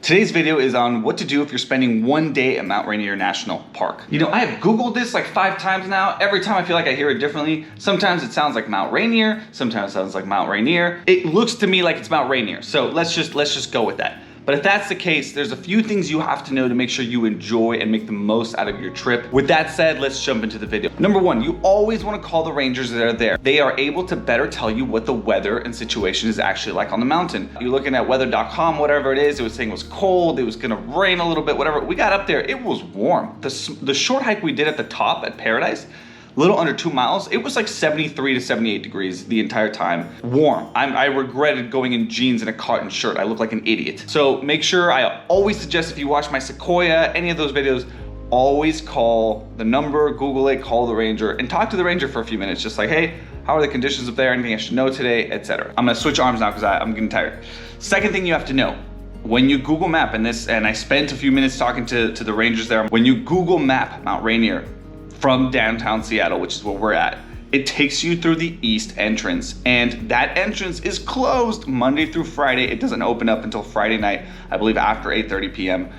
Today's video is on what to do if you're spending one day at Mount Rainier National Park. You know, I have Googled this like 5 times now. Every time I feel like I hear it differently. Sometimes it sounds like Mount Rainier, sometimes it sounds like Mount Rainier. It looks to me like it's Mount Rainier, so let's just go with that. But if that's the case, there's a few things you have to know to make sure you enjoy and make the most out of your trip. With that said, let's jump into the video. Number 1, you always want to call the rangers that are there. They are able to better tell you what the weather and situation is actually like on the mountain. You're looking at weather.com, whatever it is, it was saying it was cold, it was gonna rain a little bit, whatever. We got up there, it was warm. The short hike we did at the top at Paradise, little under 2 miles, it was like 73 to 78 degrees the entire time. Warm. I regretted going in jeans and a cotton shirt. I looked like an idiot. So make sure, I always suggest if you watch my Sequoia, any of those videos, always call the number, Google it, call the ranger, and talk to the ranger for a few minutes. Just like, hey, how are the conditions up there? Anything I should know today, etc. I'm gonna switch arms now because I'm getting tired. Second thing you have to know, when you Google map, and I spent a few minutes talking to the rangers there, when you Google map Mount Rainier, from downtown Seattle, which is where we're at, it takes you through the east entrance, and that entrance is closed Monday through Friday. It doesn't open up until Friday night, I believe after 8:30 p.m.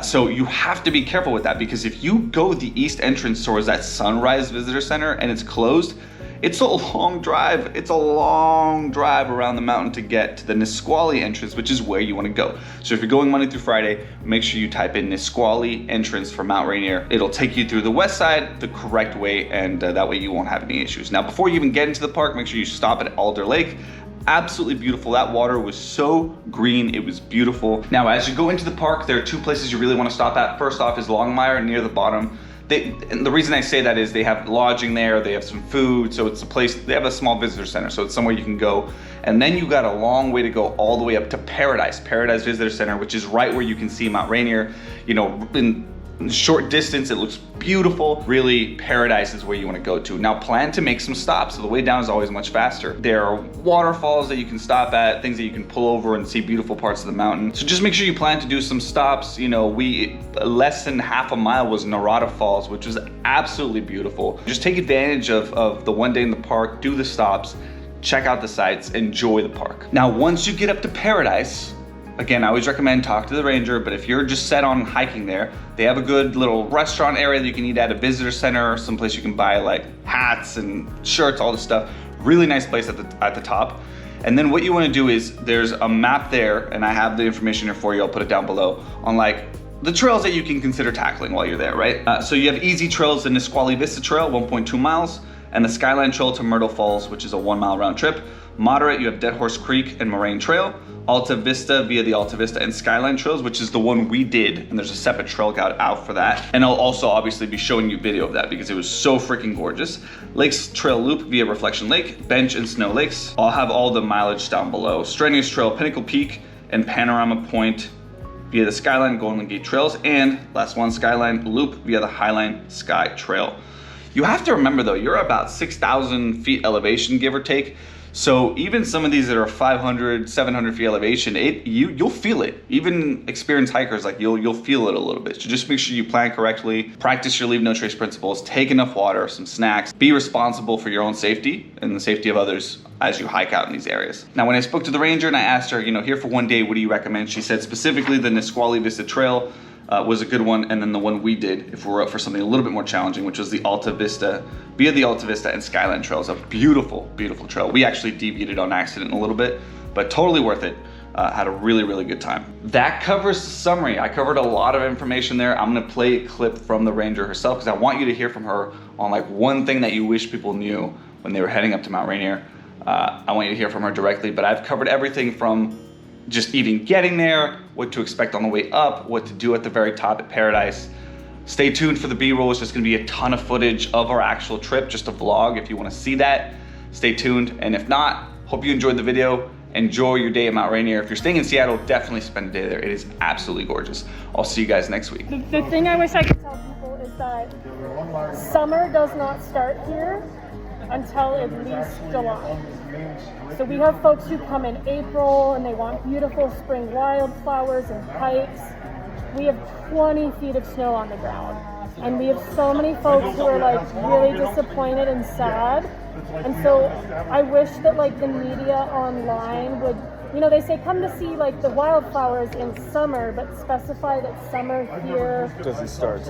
So you have to be careful with that, because if you go the east entrance towards that Sunrise Visitor Center and it's closed, it's a long drive. It's a long drive around the mountain to get to the Nisqually entrance, which is where you want to go. So if you're going Monday through Friday, make sure you type in Nisqually entrance for Mount Rainier. It'll take you through the west side the correct way, and that way you won't have any issues. Now, before you even get into the park, make sure you stop at Alder Lake. Absolutely beautiful. That water was so green, it was beautiful. Now, as you go into the park, there are 2 places you really want to stop at. First off is Longmire near the bottom. And the reason I say that is they have lodging there, they have some food, so it's a place, they have a small visitor center, so it's somewhere you can go. And then you got a long way to go all the way up to Paradise Visitor Center, which is right where you can see Mount Rainier. You know, in short distance, it looks beautiful. Really, Paradise is where you want to go to. Now, plan to make some stops, so the way down is always much faster. There are waterfalls that you can stop at, things that you can pull over and see beautiful parts of the mountain. So just make sure you plan to do some stops. You know, less than half a mile was Narada Falls, which was absolutely beautiful. Just take advantage of the one day in the park, do the stops, check out the sights, enjoy the park. Now, once you get up to Paradise, again, I always recommend talk to the ranger, but if you're just set on hiking there, they have a good little restaurant area that you can eat at, a visitor center, someplace you can buy like hats and shirts, all this stuff. Really nice place at the top. And then what you want to do is, there's a map there, and I have the information here for you, I'll put it down below, on like the trails that you can consider tackling while you're there, right? So you have easy trails, the Nisqually Vista Trail, 1.2 miles, and the Skyline Trail to Myrtle Falls, which is a 1 mile round trip. Moderate, you have Dead Horse Creek and Moraine Trail. Alta Vista via the Alta Vista and Skyline Trails, which is the one we did, and there's a separate trail guide out for that. And I'll also obviously be showing you video of that because it was so freaking gorgeous. Lakes Trail Loop via Reflection Lake, Bench and Snow Lakes. I'll have all the mileage down below. Strenuous Trail, Pinnacle Peak, and Panorama Point via the Skyline Golden Gate Trails, and last one, Skyline Loop via the Highline Sky Trail. You have to remember though, you're about 6,000 feet elevation, give or take. So even some of these that are 500, 700 feet elevation, you'll feel it. Even experienced hikers, like you'll feel it a little bit. So just make sure you plan correctly, practice your leave no trace principles, take enough water, some snacks, be responsible for your own safety and the safety of others as you hike out in these areas. Now, when I spoke to the ranger and I asked her, you know, here for one day, what do you recommend? She said specifically the Nisqually Vista Trail was a good one, and then the one we did, if we're up for something a little bit more challenging, which was the Alta Vista, via the Alta Vista and Skyline Trails, a beautiful, beautiful trail. We actually deviated on accident a little bit, but totally worth it. Had a really, really good time. That covers the summary. I covered a lot of information there. I'm gonna play a clip from the ranger herself, because I want you to hear from her on like one thing that you wish people knew when they were heading up to Mount Rainier. I want you to hear from her directly, but I've covered everything from just even getting there, what to expect on the way up, what to do at the very top at Paradise. Stay tuned for the B-roll. It's just gonna be a ton of footage of our actual trip, just a vlog if you wanna see that. Stay tuned, and if not, hope you enjoyed the video. Enjoy your day at Mount Rainier. If you're staying in Seattle, definitely spend a day there. It is absolutely gorgeous. I'll see you guys next week. The thing I wish I could tell people is that summer does not start here until at least July. So we have folks who come in April and they want beautiful spring wildflowers and hikes. We have 20 feet of snow on the ground. And we have so many folks who are like really disappointed and sad. And so I wish that like the media online would you know, they say come to see like the wildflowers in summer, but specify that summer here Doesn't start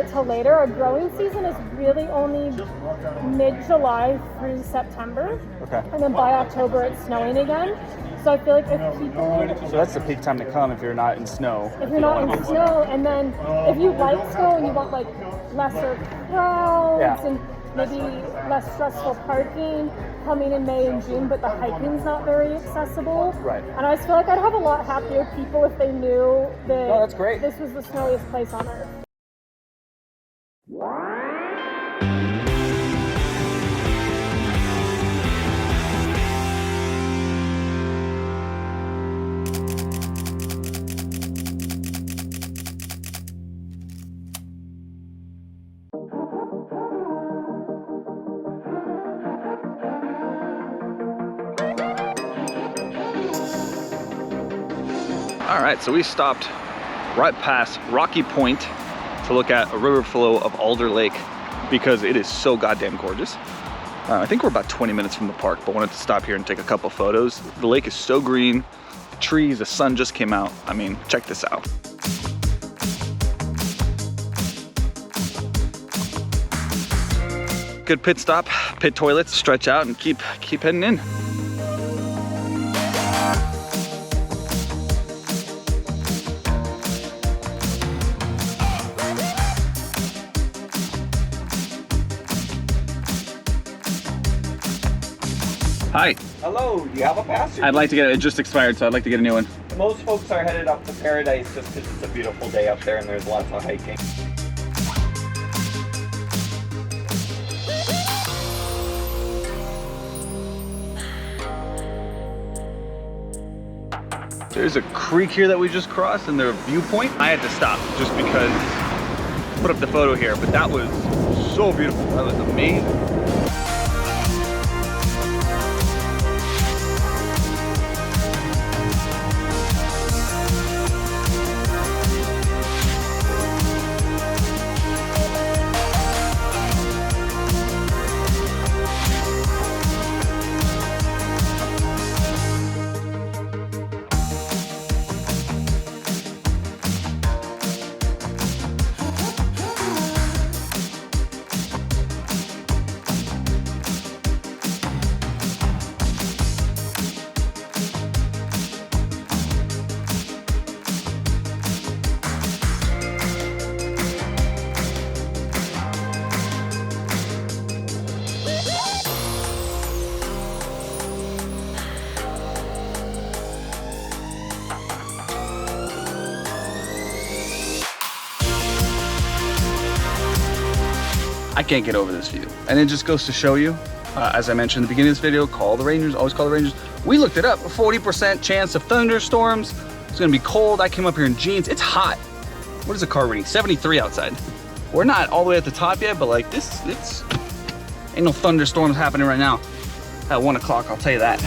till later. Our growing season is really only mid-July through September. Okay. And then by October it's snowing again. So I feel like if people... So that's the peak time to come if you're not in snow. If you're not in snow, and then if you like snow and you want like lesser crowds and maybe less stressful parking, coming in May and June, but the hiking's not very accessible. Right. And I just feel like I'd have a lot happier people if they knew that that's great. This was the snowiest place on earth. All right, so we stopped right past Rocky Point to look at a river flow of Alder Lake because it is so goddamn gorgeous. I think we're about 20 minutes from the park, but wanted to stop here and take a couple photos. The lake is so green, the trees, the sun just came out. I mean, check this out. Good pit stop, pit toilets, stretch out and keep heading in. Hi. Hello, do you have a pass? I'd like to get it. It just expired, so I'd like to get a new one. Most folks are headed up to Paradise just because it's a beautiful day up there and there's lots of hiking. There's a creek here that we just crossed and their viewpoint. I had to stop just because, put up the photo here, but that was so beautiful. That was amazing. I can't get over this view. And it just goes to show you, as I mentioned in the beginning of this video, call the rangers, always call the rangers. We looked it up, a 40% chance of thunderstorms. It's gonna be cold. I came up here in jeans. It's hot. What is the car reading? 73 outside. We're not all the way at the top yet, but like this, ain't no thunderstorms happening right now. At 1 o'clock, I'll tell you that.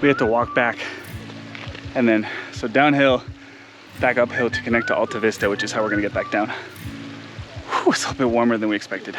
we have to walk back, and then so downhill, back uphill to connect to Alta Vista, which is how we're gonna get back down. Whew, it's a little bit warmer than we expected.